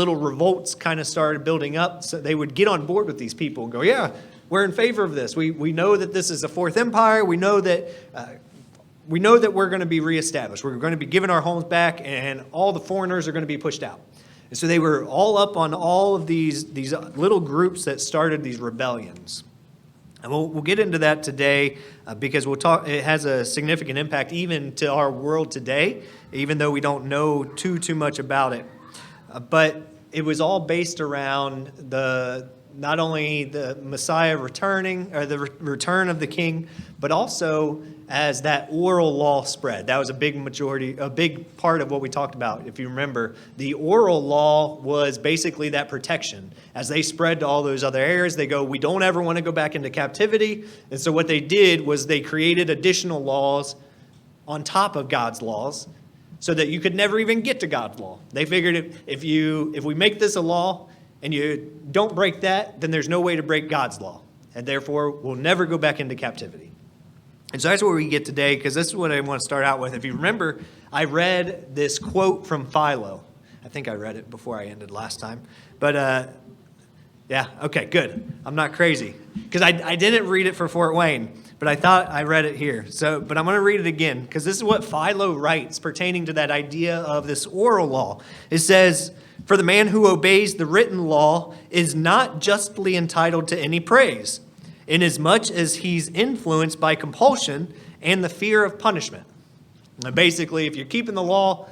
little revolts kind of started building up. So they would get on board with these people and go, yeah, we're in favor of this. We know that this is a fourth empire. We know that we're going to be reestablished. We're going to be given our homes back, and all the foreigners are going to be pushed out. And so they were all up on all of these little groups that started these rebellions. And we'll get into that today because we'll talk. It has a significant impact even to our world today, even though we don't know too much about it. But it was all based around not only the Messiah returning, or the return of the king, but also as that oral law spread. That was a big part of what we talked about. If you remember, the oral law was basically that protection. As they spread to all those other areas, they go, we don't ever want to go back into captivity. And so what they did was they created additional laws on top of God's laws so that you could never even get to God's law. They figured if we make this a law, and you don't break that, then there's no way to break God's law. And therefore, we'll never go back into captivity. And so that's where we get today, because this is what I want to start out with. If you remember, I read this quote from Philo. I think I read it before I ended last time. But, yeah, okay, good. I'm not crazy. Because I didn't read it for Fort Wayne, but I thought I read it here. But I'm going to read it again, because this is what Philo writes pertaining to that idea of this oral law. It says, "For the man who obeys the written law is not justly entitled to any praise, inasmuch as he's influenced by compulsion and the fear of punishment." Now, basically, if you're keeping the law,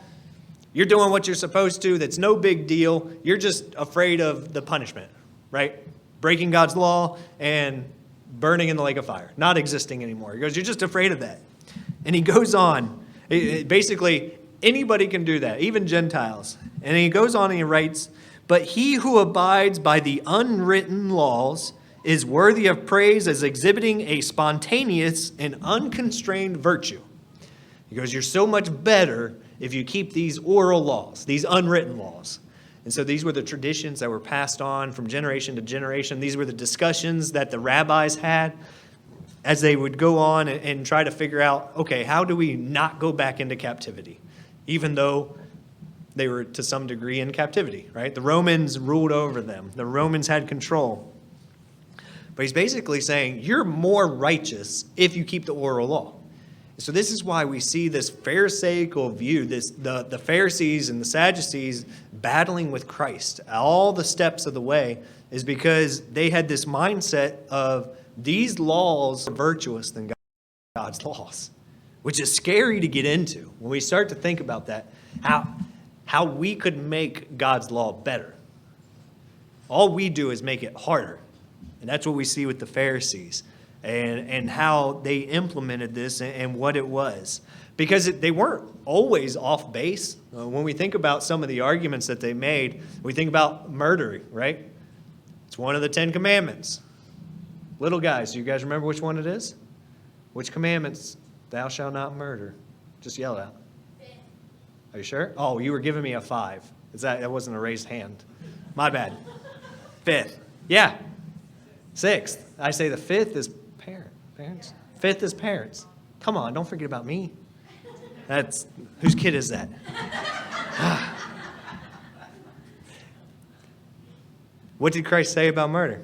you're doing what you're supposed to. That's no big deal. You're just afraid of the punishment, right? Breaking God's law and burning in the lake of fire, not existing anymore. He goes, you're just afraid of that. And he goes on. Basically, anybody can do that, even Gentiles. And he goes on and he writes, "But he who abides by the unwritten laws is worthy of praise as exhibiting a spontaneous and unconstrained virtue." He goes, you're so much better if you keep these oral laws, these unwritten laws. And so these were the traditions that were passed on from generation to generation. These were the discussions that the rabbis had as they would go on and try to figure out, okay, how do we not go back into captivity? Even though they were to some degree in captivity, right? The Romans ruled over them. The Romans had control. But he's basically saying you're more righteous if you keep the oral law. So this is why we see this Pharisaical view, the Pharisees and the Sadducees battling with Christ. All the steps of the way is because they had this mindset of these laws are virtuous than God's laws, which is scary to get into when we start to think about that, how we could make God's law better. All we do is make it harder. And that's what we see with the Pharisees and how they implemented this and what it was. Because they weren't always off base. When we think about some of the arguments that they made, we think about murder, right? It's one of the 10 commandments. Little guys, do you guys remember which one it is? Which commandments? Thou shalt not murder. Just yell it out. Are you sure? Oh, you were giving me a 5. That wasn't a raised hand. My bad. 5th. Yeah. 6th. I say the 5th is parents. 5th is parents. Come on, don't forget about me. Whose kid is that? What did Christ say about murder?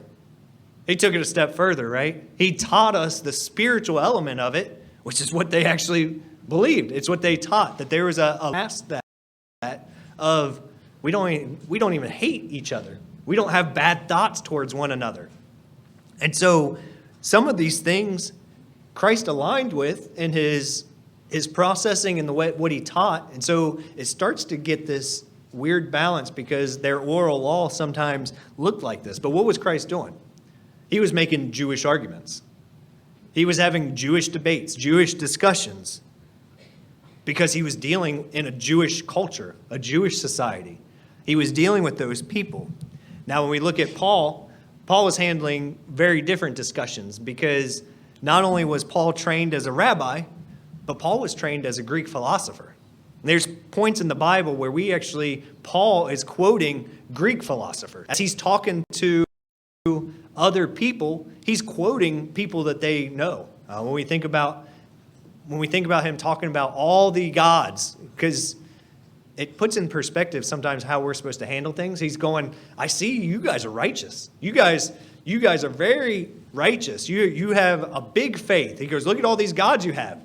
He took it a step further, right? He taught us the spiritual element of it, which is what they actually believed. It's what they taught, that there was a past that of we don't even hate each other. We don't have bad thoughts towards one another. And so some of these things Christ aligned with in his processing and what he taught. And so it starts to get this weird balance because their oral law sometimes looked like this. But what was Christ doing? He was making Jewish arguments. He was having Jewish debates, Jewish discussions, because he was dealing in a Jewish culture, a Jewish society. He was dealing with those people. Now, when we look at Paul was handling very different discussions because not only was Paul trained as a rabbi, but Paul was trained as a Greek philosopher. And there's points in the Bible where Paul is quoting Greek philosophers. As he's talking to other people, he's quoting people that they know. When we think about him talking about all the gods, because it puts in perspective sometimes how we're supposed to handle things. He's going, I see you guys are righteous. You guys are very righteous. You have a big faith. He goes, look at all these gods you have.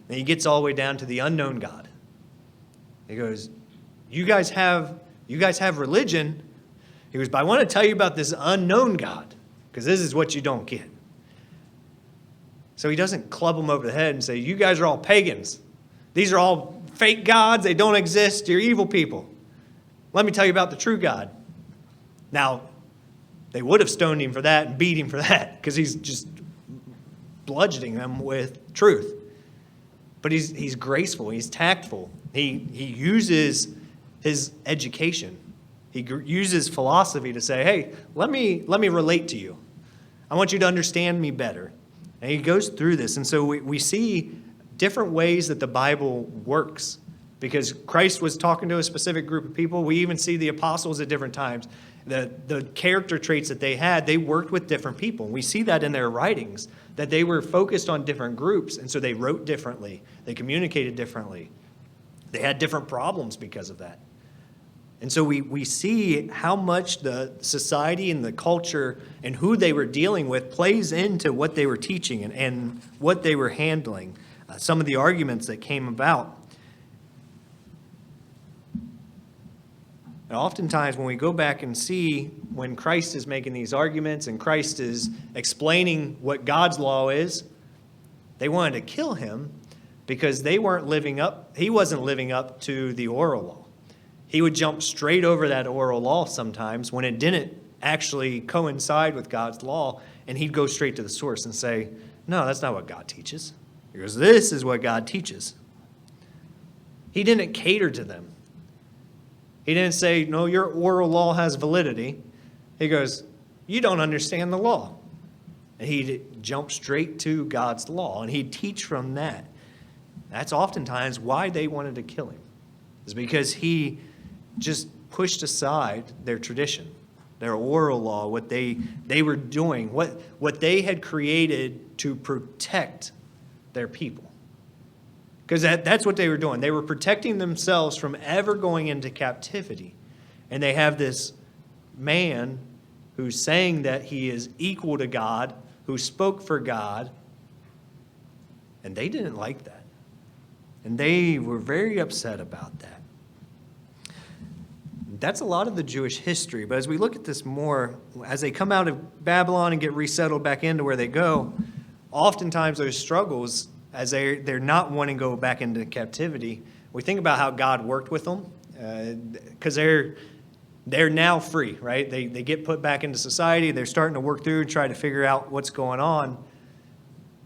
And he gets all the way down to the unknown God. He goes, you guys have religion. He goes, but I want to tell you about this unknown God, because this is what you don't get. So he doesn't club them over the head and say, you guys are all pagans. These are all fake gods. They don't exist. You're evil people. Let me tell you about the true God. Now, they would have stoned him for that and beat him for that, because he's just bludgeoning them with truth. But he's graceful. He's tactful. He uses his education. He uses philosophy to say, hey, let me relate to you. I want you to understand me better. And he goes through this. And so we see different ways that the Bible works, because Christ was talking to a specific group of people. We even see the apostles at different times. The character traits that they had, they worked with different people. We see that in their writings, that they were focused on different groups, and so they wrote differently. They communicated differently. They had different problems because of that. And so we see how much the society and the culture and who they were dealing with plays into what they were teaching and what they were handling, some of the arguments that came about. And oftentimes when we go back and see when Christ is making these arguments and Christ is explaining what God's law is, they wanted to kill him because he wasn't living up to the oral law. He would jump straight over that oral law sometimes when it didn't actually coincide with God's law, and he'd go straight to the source and say, no, that's not what God teaches. He goes, this is what God teaches. He didn't cater to them. He didn't say, no, your oral law has validity. He goes, you don't understand the law. And he'd jump straight to God's law, and he'd teach from that. That's oftentimes why they wanted to kill him, is because he just pushed aside their tradition, their oral law, what they were doing, what they had created to protect their people. Because that's what they were doing. They were protecting themselves from ever going into captivity. And they have this man who's saying that he is equal to God, who spoke for God, and they didn't like that. And they were very upset about that. That's a lot of the Jewish history. But as we look at this more, as they come out of Babylon and get resettled back into where they go, oftentimes there's struggles as they're not wanting to go back into captivity. We think about how God worked with them, because they're now free, right? They get put back into society. They're starting to work through and try to figure out what's going on.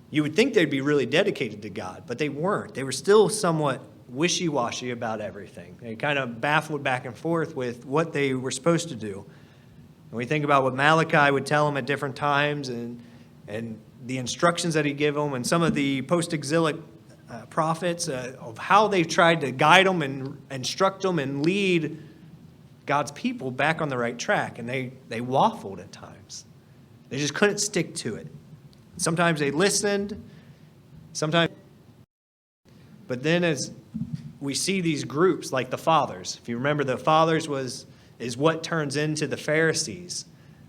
You would think they'd be really dedicated to God, but they weren't. They were still somewhat wishy-washy about everything. They kind of baffled back and forth with what they were supposed to do. And we think about what Malachi would tell them at different times and the instructions that he'd give them, and some of the post-exilic prophets of how they tried to guide them and instruct them and lead God's people back on the right track. And they waffled at times. They just couldn't stick to it. Sometimes they listened, sometimes. But then as we see these groups like the Fathers, if you remember, the Fathers is what turns into the Pharisees.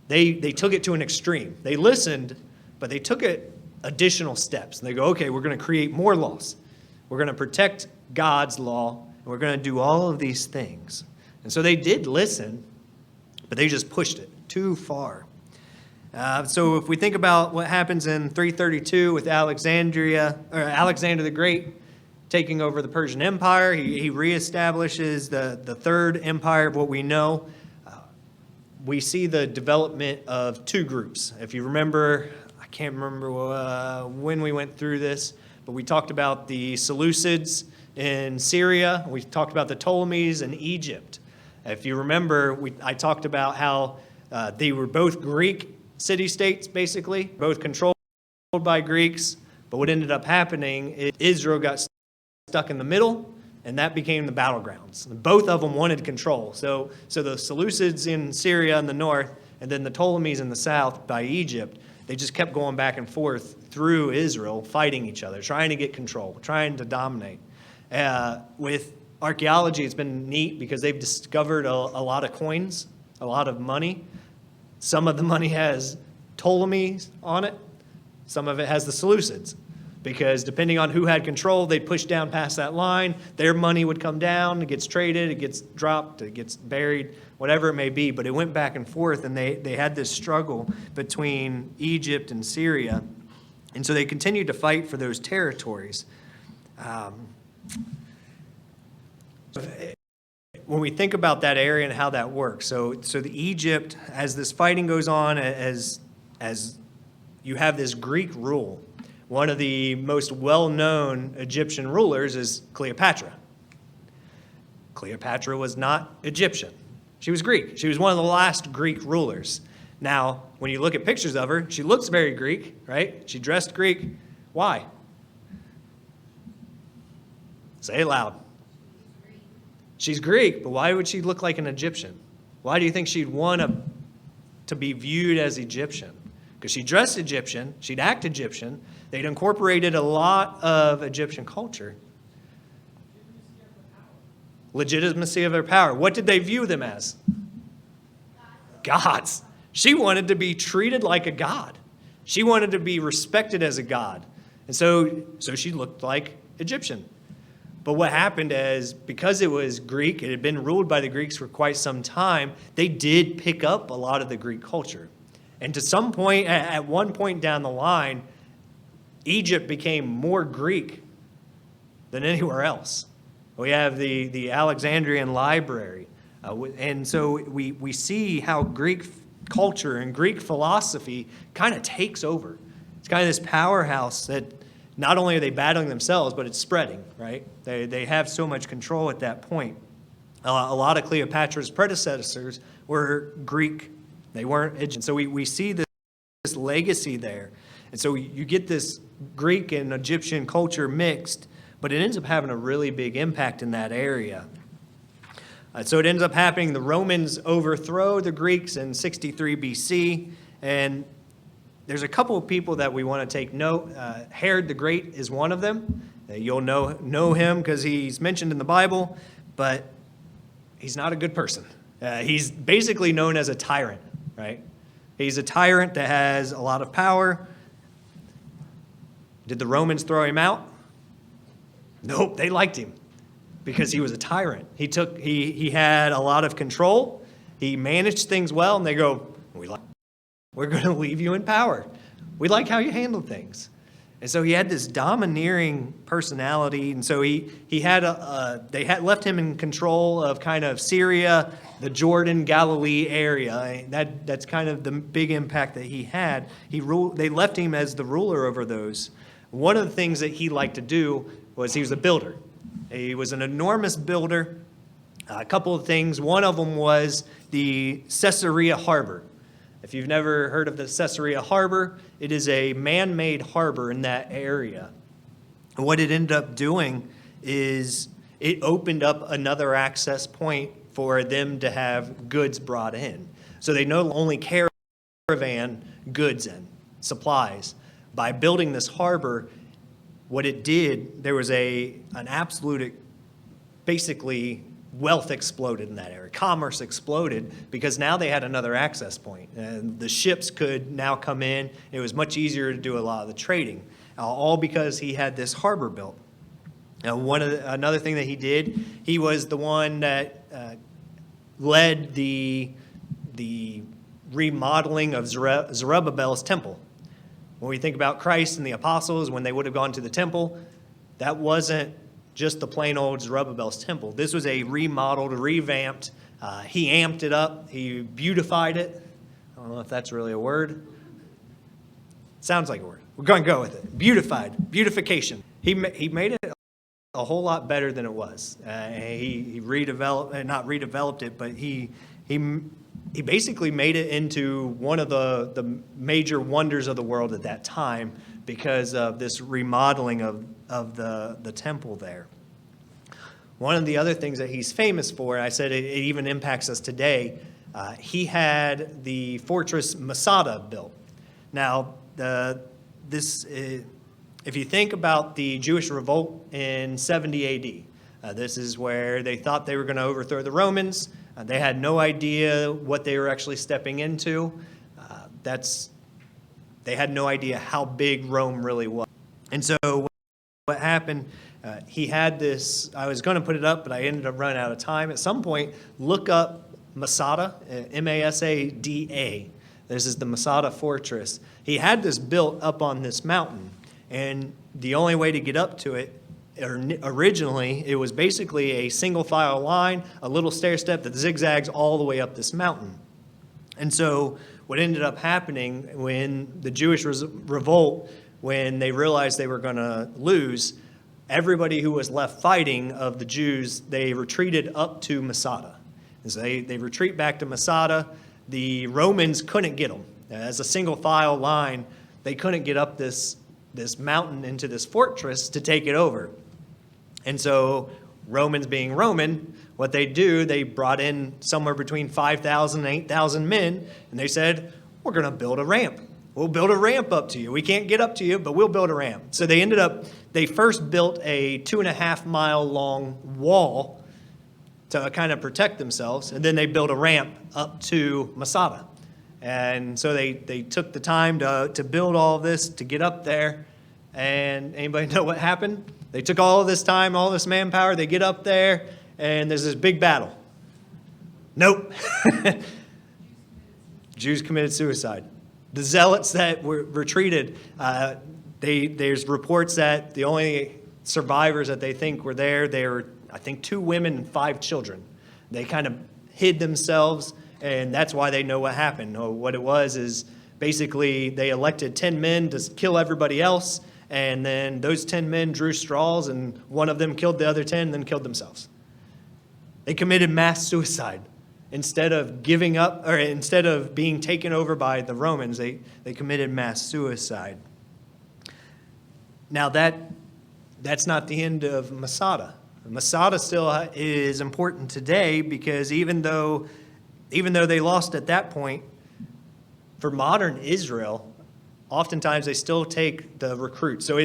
They took it to an extreme. They listened, but they took it additional steps. And they go, okay, we're going to create more laws. We're going to protect God's law, and we're going to do all of these things. And so they did listen, but they just pushed it too far. So if we think about what happens in 332 with Alexander the Great taking over the Persian Empire, he reestablishes the third empire of what we know. We see the development of two groups. If you remember, I can't remember when we went through this, but we talked about the Seleucids in Syria. We talked about the Ptolemies in Egypt. If you remember, I talked about how they were both Greek city-states, basically, both controlled by Greeks. But what ended up happening is Israel got stuck in the middle, and that became the battlegrounds. Both of them wanted control. So the Seleucids in Syria in the north, and then the Ptolemies in the south by Egypt, they just kept going back and forth through Israel, fighting each other, trying to get control, trying to dominate. With archaeology, it's been neat because they've discovered a lot of coins, a lot of money. Some of the money has Ptolemy on it. Some of it has the Seleucids, because depending on who had control, they'd push down past that line. Their money would come down. It gets traded. It gets dropped. It gets buried, whatever it may be. But it went back and forth, and they had this struggle between Egypt and Syria. And so they continued to fight for those territories. When we think about that area and how that works, so the Egypt, as this fighting goes on, as you have this Greek rule, one of the most well-known Egyptian rulers is Cleopatra. Cleopatra was not Egyptian. She was Greek. She was one of the last Greek rulers. Now, when you look at pictures of her, she looks very Greek, right? She dressed Greek. Why? Say it loud. She's Greek, but why would she look like an Egyptian? Why do you think she'd want to be viewed as Egyptian? Because she dressed Egyptian, she'd act Egyptian. They'd incorporated a lot of Egyptian culture. Legitimacy of their power. What did they view them as? Gods. She wanted to be treated like a god. She wanted to be respected as a god. And so she looked like Egyptian. But what happened is, because it was Greek, it had been ruled by the Greeks for quite some time, they did pick up a lot of the Greek culture. And to some point, at one point down the line, Egypt became more Greek than anywhere else. We have the Alexandrian library. And so we see how Greek culture and Greek philosophy kind of takes over. It's kind of this powerhouse that not only are they battling themselves, but it's spreading, right? They have so much control at that point. A lot of Cleopatra's predecessors were Greek. They weren't Egyptian. So we see this legacy there. And so you get this Greek and Egyptian culture mixed, but it ends up having a really big impact in that area. So it ends up happening, the Romans overthrow the Greeks in 63 BC, and there's a couple of people that we want to take note. Herod the Great is one of them. You'll know him because he's mentioned in the Bible, but he's not a good person. He's basically known as a tyrant, right? He's a tyrant that has a lot of power. Did the Romans throw him out? Nope, they liked him because he was a tyrant. He had a lot of control. He managed things well, and they go, we're going to leave you in power. We like how you handle things. And so he had this domineering personality, and so they had left him in control of kind of Syria, the Jordan, Galilee area. That's kind of the big impact that he had. They left him as the ruler over those. One of the things that he liked to do was he was a builder. He was an enormous builder. A couple of things. One of them was the Caesarea Harbor. If you've never heard of the Caesarea Harbor, it is a man-made harbor in that area. And what it ended up doing is it opened up another access point for them to have goods brought in. So they not only caravan goods in, supplies. By building this harbor, what it did, there was an absolute, basically, wealth exploded in that area. Commerce exploded because now they had another access point. And the ships could now come in. It was much easier to do a lot of the trading, all because he had this harbor built. Now, another thing that he did, he was the one that led the remodeling of Zerubbabel's temple. When we think about Christ and the apostles, when they would have gone to the temple, that wasn't just the plain old Zerubbabel's temple. This was a remodeled, revamped. He amped it up. He beautified it. I don't know if that's really a word. Sounds like a word. We're going to go with it. Beautified. Beautification. He made it a whole lot better than it was. He not redeveloped it, but he basically made it into one of the major wonders of the world at that time because of this remodeling of the temple there. One of the other things that he's famous for, and I said it even impacts us today, he had the fortress Masada built. Now, if you think about the Jewish revolt in 70 AD, This is where they thought they were going to overthrow the Romans. They had no idea what they were actually stepping into. They had no idea how big Rome really was. And so what happened, he had this, I was going to put it up, but I ended up running out of time. At some point, look up Masada, Masada. This is the Masada fortress. He had this built up on this mountain, and the only way to get up to it, originally, it was basically a single file line, a little stair step that zigzags all the way up this mountain. And so what ended up happening when the Jewish revolt, when they realized they were going to lose, everybody who was left fighting of the Jews, they retreated up to Masada. And so they retreat back to Masada. The Romans couldn't get them. As a single file line, they couldn't get up this mountain into this fortress to take it over. And so Romans being Roman, what they do, they brought in somewhere between 5,000 and 8,000 men, and they said, we're going to build a ramp. We'll build a ramp up to you. We can't get up to you, but we'll build a ramp. So they first built a 2.5 mile long wall to kind of protect themselves, and then they built a ramp up to Masada. And so they took the time to build all of this, to get up there. And anybody know what happened? They took all of this time, all this manpower, they get up there, and there's this big battle. Nope. Jews committed suicide. The Zealots that were retreated, there's reports that the only survivors that they think were there, they were, I think, 2 women and 5 children. They kind of hid themselves, and that's why they know what happened. What it was is basically they elected 10 men to kill everybody else, and then those 10 men drew straws, and one of them killed the other 10 and then killed themselves. They committed mass suicide. Instead of giving up, or instead of being taken over by the Romans, they committed mass suicide. Now that's not the end of Masada. Masada still is important today because even though they lost at that point, for modern Israel, oftentimes they still take the recruits. So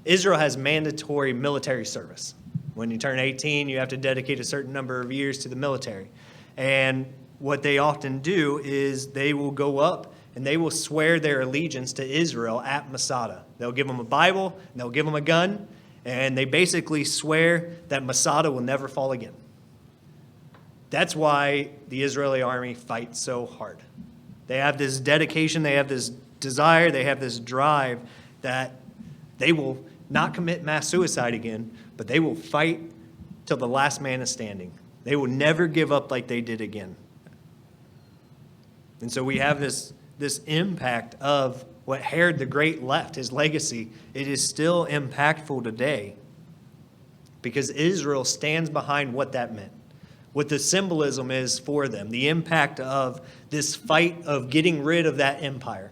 Israel has mandatory military service. When you turn 18, you have to dedicate a certain number of years to the military. And what they often do is they will go up and they will swear their allegiance to Israel at Masada. They'll give them a Bible, and they'll give them a gun, and they basically swear that Masada will never fall again. That's why the Israeli army fights so hard. They have this dedication, they have this desire, they have this drive that they will not commit mass suicide again, but they will fight till the last man is standing. They will never give up like they did again. And so we have this impact of what Herod the Great left, his legacy. It is still impactful today because Israel stands behind what that meant, what the symbolism is for them, the impact of this fight of getting rid of that empire,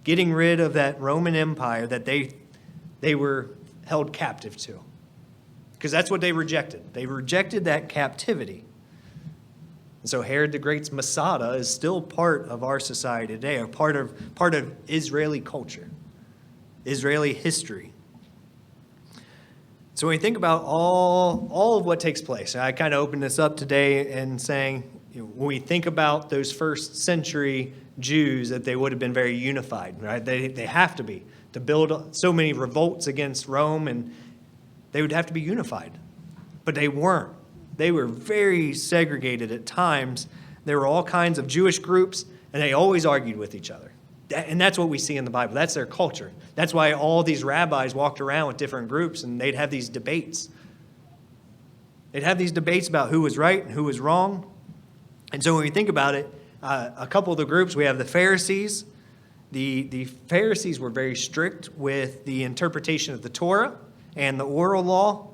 getting rid of that Roman Empire that they were held captive to. Because that's what they rejected. They rejected that captivity. And so Herod the Great's Masada is still part of our society today, or part of Israeli culture, Israeli history. So when we think about all of what takes place, I kind of opened this up today and saying, when we think about those first century Jews, that they would have been very unified, right? They have to be, to build so many revolts against Rome, and they would have to be unified. But they weren't. They were very segregated at times. There were all kinds of Jewish groups, and they always argued with each other. And that's what we see in the Bible. That's their culture. That's why all these rabbis walked around with different groups, and they'd have these debates. They'd have these debates about who was right and who was wrong. And so when we think about it, a couple of the groups, we have the Pharisees. The Pharisees were very strict with the interpretation of the Torah and the oral law.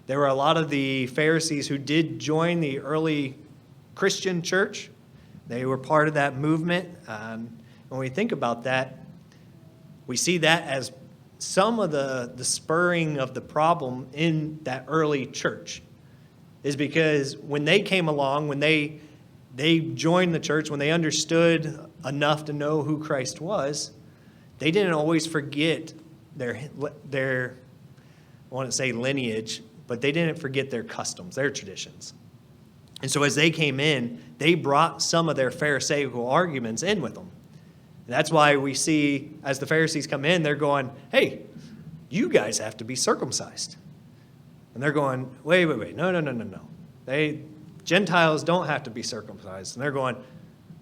There were a lot of the Pharisees who did join the early Christian church. They were part of that movement. When we think about that, we see that as some of the spurring of the problem in that early church is because when they came along, when they joined the church, when they understood enough to know who Christ was, they didn't always forget their I want to say lineage, but they didn't forget their customs, their traditions. And so as they came in, they brought some of their Pharisaical arguments in with them. And that's why we see, as the Pharisees come in, they're going, hey, you guys have to be circumcised. And they're going, wait, no. Gentiles don't have to be circumcised. And they're going,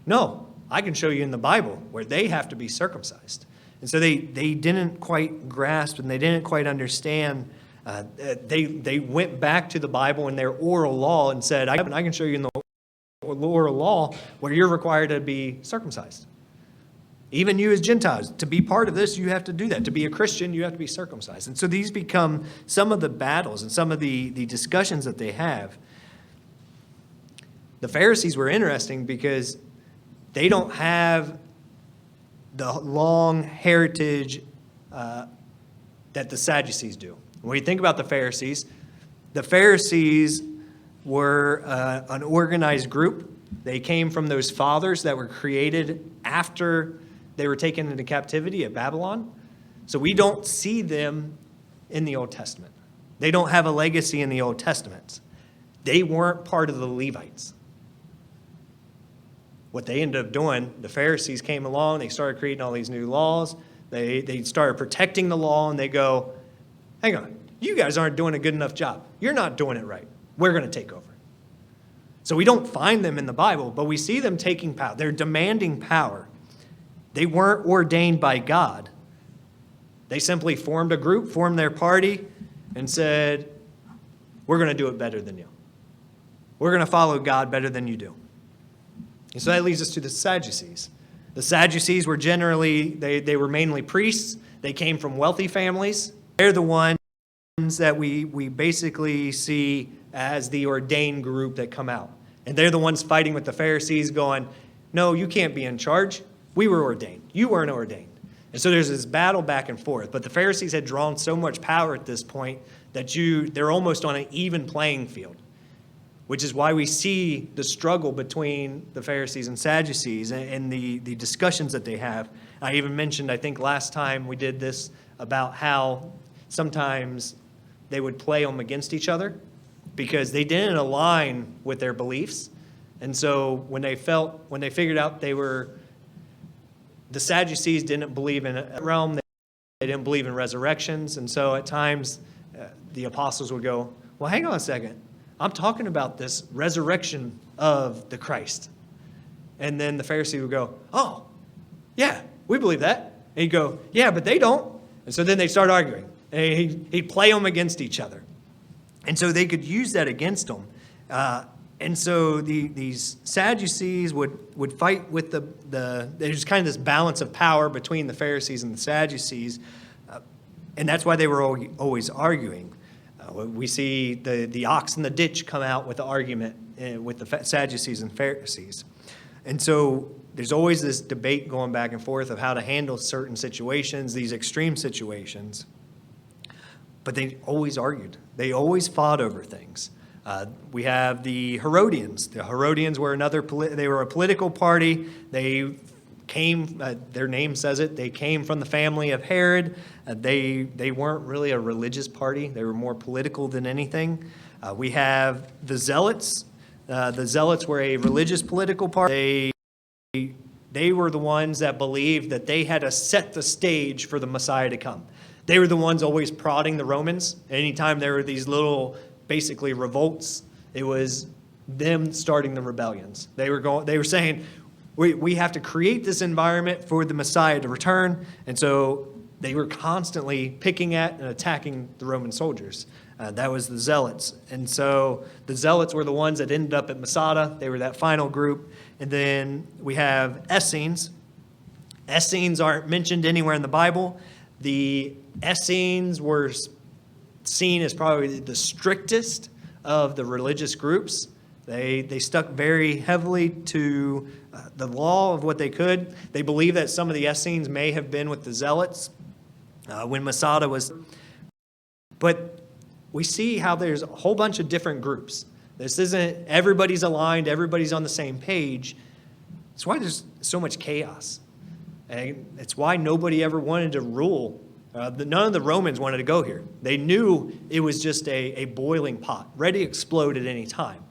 no, I can show you in the Bible where they have to be circumcised. And so they didn't quite grasp and they didn't quite understand. They went back to the Bible and their oral law and said, I can show you in the oral law where you're required to be circumcised. Even you as Gentiles, to be part of this, you have to do that. To be a Christian, you have to be circumcised. And so these become some of the battles and some of the discussions that they have. The Pharisees were interesting because they don't have the long heritage that the Sadducees do. When you think about the Pharisees were an organized group. They came from those fathers that were created after they were taken into captivity at Babylon. So we don't see them in the Old Testament. They don't have a legacy in the Old Testament. They weren't part of the Levites. What they ended up doing, the Pharisees came along, they started creating all these new laws. They started protecting the law, and they go, hang on, you guys aren't doing a good enough job. You're not doing it right. We're going to take over. So we don't find them in the Bible, but we see them taking power. They're demanding power. They weren't ordained by God. They simply formed a group, formed their party, and said, we're going to do it better than you. We're going to follow God better than you do. And so that leads us to the Sadducees. The Sadducees were generally, they were mainly priests. They came from wealthy families. They're the ones that we basically see as the ordained group that come out. And they're the ones fighting with the Pharisees going, no, you can't be in charge. We were ordained. You weren't ordained. And so there's this battle back and forth. But the Pharisees had drawn so much power at this point that they're almost on an even playing field, which is why we see the struggle between the Pharisees and Sadducees and the discussions that they have. I even mentioned, I think last time we did this, about how sometimes they would play them against each other because they didn't align with their beliefs. And so when they figured out the Sadducees didn't believe in a realm, they didn't believe in resurrections. And so at times the apostles would go, well, hang on a second. I'm talking about this resurrection of the Christ. And then the Pharisee would go, oh, yeah, we believe that. And he'd go, yeah, but they don't. And so then they start arguing. And he'd play them against each other. And so they could use that against them. And so these Sadducees would fight with there's kind of this balance of power between the Pharisees and the Sadducees. And that's why they were always arguing. We see the ox in the ditch come out with the argument with the Sadducees and Pharisees. And so there's always this debate going back and forth of how to handle certain situations, these extreme situations. But they always argued. They always fought over things. We have the Herodians. The Herodians were they were a political party. They came, their name says it, they came from the family of Herod. They weren't really a religious party. They were more political than anything. We have the Zealots. The Zealots were a religious political party. They were the ones that believed that they had to set the stage for the Messiah to come. They were the ones always prodding the Romans. Anytime there were these little, basically revolts, it was them starting the rebellions. They were saying, we have to create this environment for the Messiah to return. And so they were constantly picking at and attacking the Roman soldiers. That was the Zealots. And so the Zealots were the ones that ended up at Masada. They were that final group. And then we have Essenes. Essenes aren't mentioned anywhere in the Bible. The Essenes were seen as probably the strictest of the religious groups. They stuck very heavily to the law of what they could. They believe that some of the Essenes may have been with the Zealots when Masada was. But we see how there's a whole bunch of different groups. This isn't everybody's aligned, everybody's on the same page. That's why there's so much chaos. And it's why nobody ever wanted to rule None of the Romans wanted to go here. They knew it was just a boiling pot, ready to explode at any time.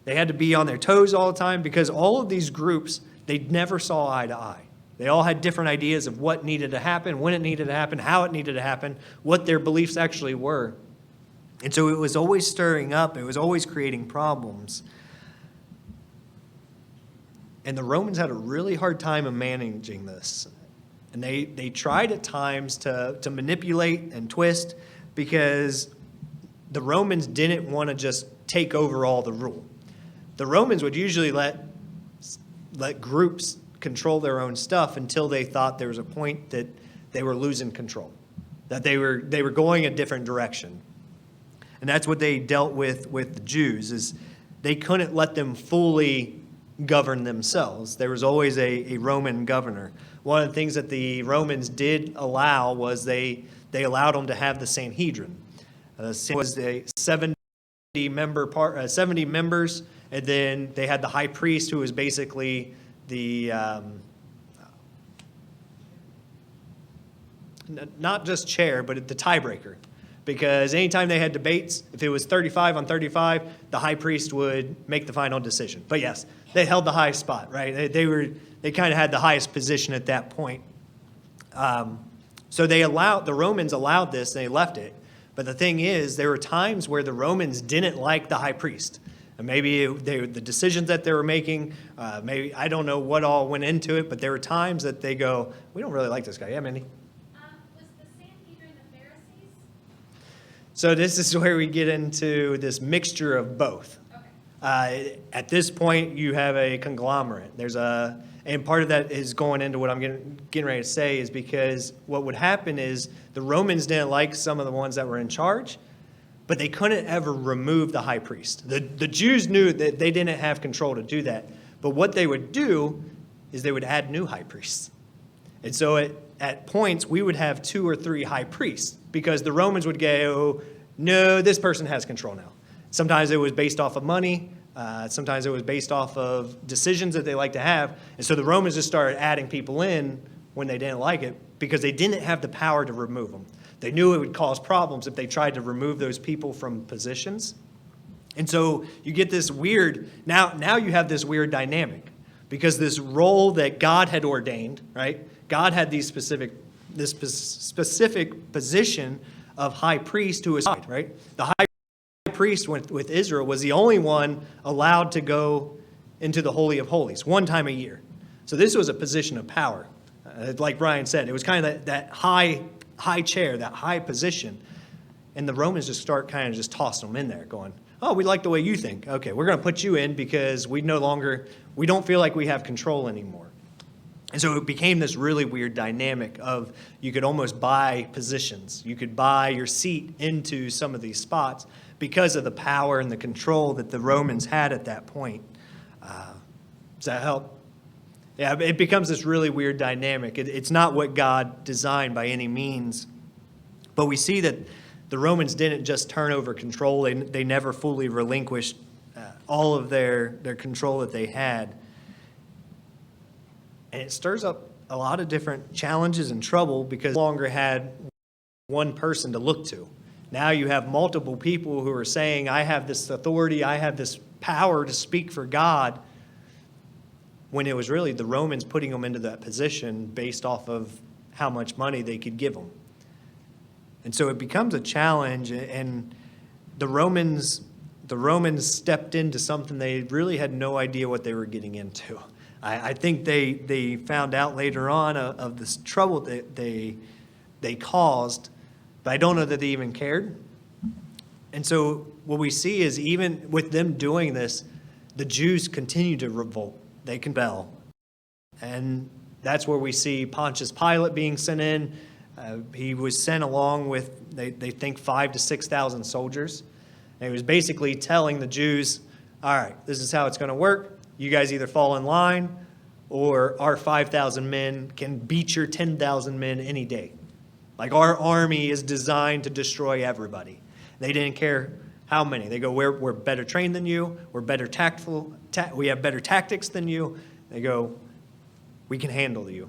They had to be on their toes all the time because all of these groups, they never saw eye to eye. They all had different ideas of what needed to happen, when it needed to happen, how it needed to happen, what their beliefs actually were. And so it was always stirring up. It was always creating problems. And the Romans had a really hard time of managing this. And they tried at times to manipulate and twist because the Romans didn't want to just take over all the rule. The Romans would usually let groups control their own stuff until they thought there was a point that they were losing control, that they were going a different direction. And that's what they dealt with the Jews, is they couldn't let them fully govern themselves. There was always a Roman governor. One of the things that the Romans did allow was they allowed them to have the Sanhedrin. It was a 70 members, and then they had the high priest, who was basically the not just chair, but the tiebreaker. Because anytime they had debates, if it was 35 on 35, the high priest would make the final decision. But yes, they held the highest spot, right? They kind of had the highest position at that point. So the Romans allowed this, and they left it. But the thing is, there were times where the Romans didn't like the high priest. And maybe the decisions that they were making, maybe I don't know what all went into it, but there were times that they go, we don't really like this guy. Yeah, Mindy? Was the Sanhedrin the Pharisees? So this is where we get into this mixture of both. Okay. At this point, you have a conglomerate. And part of that is going into what I'm getting ready to say, is because what would happen is the Romans didn't like some of the ones that were in charge, but they couldn't ever remove the high priest. The Jews knew that they didn't have control to do that. But what they would do is they would add new high priests. And so at points, we would have 2 or 3 high priests, because the Romans would go, no, this person has control now. Sometimes it was based off of money. Sometimes it was based off of decisions that they like to have. And so the Romans just started adding people in when they didn't like it, because they didn't have the power to remove them. They knew it would cause problems if they tried to remove those people from positions. And so you get this weird, now you have this weird dynamic, because this role that God had ordained, right? God had this specific position of high priest who was, right? The high priest with Israel was the only one allowed to go into the Holy of Holies one time a year. So this was a position of power. Like Brian said, it was kind of that high chair, that high position. And the Romans just start kind of just tossing them in there, going, oh, we like the way you think. Okay, we're going to put you in because we don't feel like we have control anymore. And so it became this really weird dynamic of, you could almost buy positions. You could buy your seat into some of these spots because of the power and the control that the Romans had at that point. Does that help? Yeah, it becomes this really weird dynamic. It's not what God designed by any means. But we see that the Romans didn't just turn over control. They never fully relinquished all of their control that they had. And it stirs up a lot of different challenges and trouble, because no longer had one person to look to. Now you have multiple people who are saying, I have this authority, I have this power to speak for God, when it was really the Romans putting them into that position based off of how much money they could give them. And so it becomes a challenge, and the Romans stepped into something they really had no idea what they were getting into. I think they found out later on of this trouble that they caused, but I don't know that they even cared. And so what we see is, even with them doing this, the Jews continue to revolt. They can rebel. And that's where we see Pontius Pilate being sent in. He was sent along with, they think, 5,000 to 6,000 soldiers. And he was basically telling the Jews, all right, this is how it's going to work. You guys either fall in line, or our 5,000 men can beat your 10,000 men any day. Like, our army is designed to destroy everybody. They didn't care how many. They go, we're better trained than you. We're better tactful. We have better tactics than you. They go, we can handle you.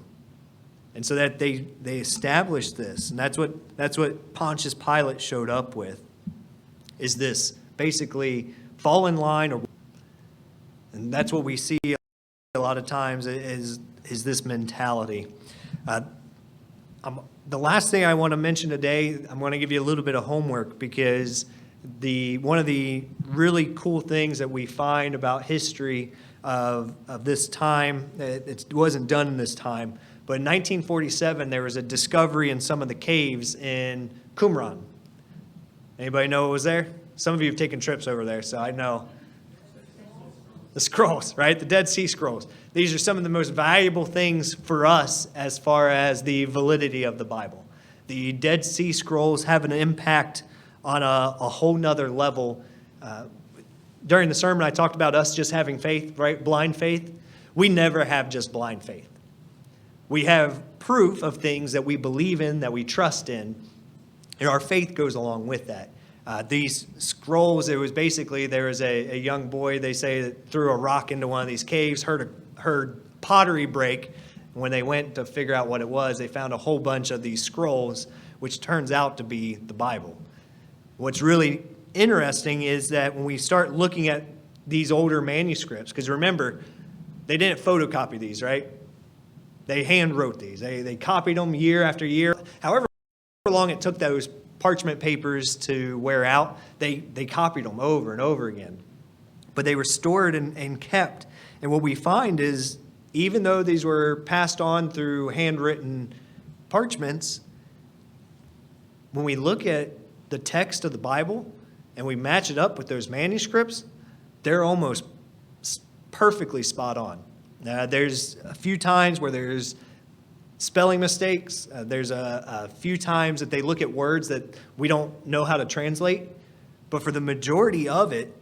And so that they established this, and that's what Pontius Pilate showed up with, is this basically fall in line, and that's what we see a lot of times is this mentality. The last thing I want to mention today, I'm going to give you a little bit of homework, because one of the really cool things that we find about history of this time, it wasn't done in this time, but in 1947 there was a discovery in some of the caves in Qumran. Anybody know what was there? Some of you have taken trips over there, so I know. The scrolls, right? The Dead Sea Scrolls. These are some of the most valuable things for us as far as the validity of the Bible. The Dead Sea Scrolls have an impact on a whole nother level. During the sermon, I talked about us just having faith, right? Blind faith. We never have just blind faith. We have proof of things that we believe in, that we trust in, and our faith goes along with that. These scrolls, it was basically, there was a young boy, they say, that threw a rock into one of these caves, heard pottery break. When they went to figure out what it was, they found a whole bunch of these scrolls, which turns out to be the Bible. What's really interesting is that when we start looking at these older manuscripts, because remember, they didn't photocopy these, right? They hand wrote these. They copied them year after year. However long it took those parchment papers to wear out, they copied them over and over again. But they were stored and kept. And what we find is, even though these were passed on through handwritten parchments, when we look at the text of the Bible and we match it up with those manuscripts, they're almost perfectly spot on. There's a few times where there's spelling mistakes. There's a few times that they look at words that we don't know how to translate. But for the majority of it,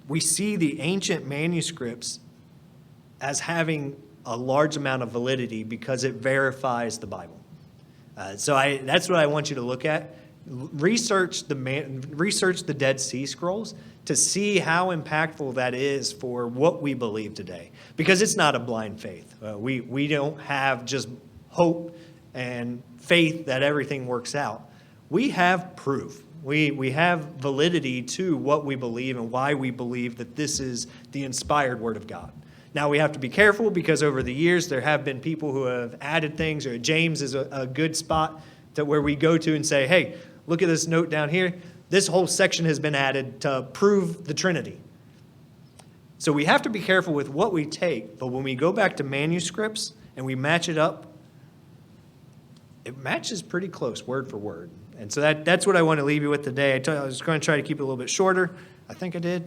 we see the ancient manuscripts as having a large amount of validity because it verifies the Bible. So that's what I want you to look at. Research the Dead Sea Scrolls to see how impactful that is for what we believe today. Because it's not a blind faith. We don't have just hope and faith that everything works out. We have proof. We have validity to what we believe and why we believe that this is the inspired Word of God. Now, we have to be careful because over the years there have been people who have added things, or James is a good spot where we go to and say, hey, look at this note down here. This whole section has been added to prove the Trinity. So we have to be careful with what we take, but when we go back to manuscripts and we match it up, it matches pretty close, word for word. And so that's what I want to leave you with today. I was going to try to keep it a little bit shorter. I think I did.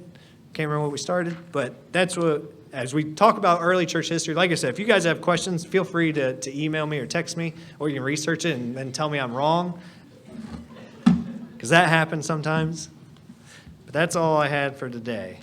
Can't remember what we started, but that's what, as we talk about early church history, like I said, if you guys have questions, feel free to email me or text me, or you can research it and tell me I'm wrong, because that happens sometimes. But that's all I had for today.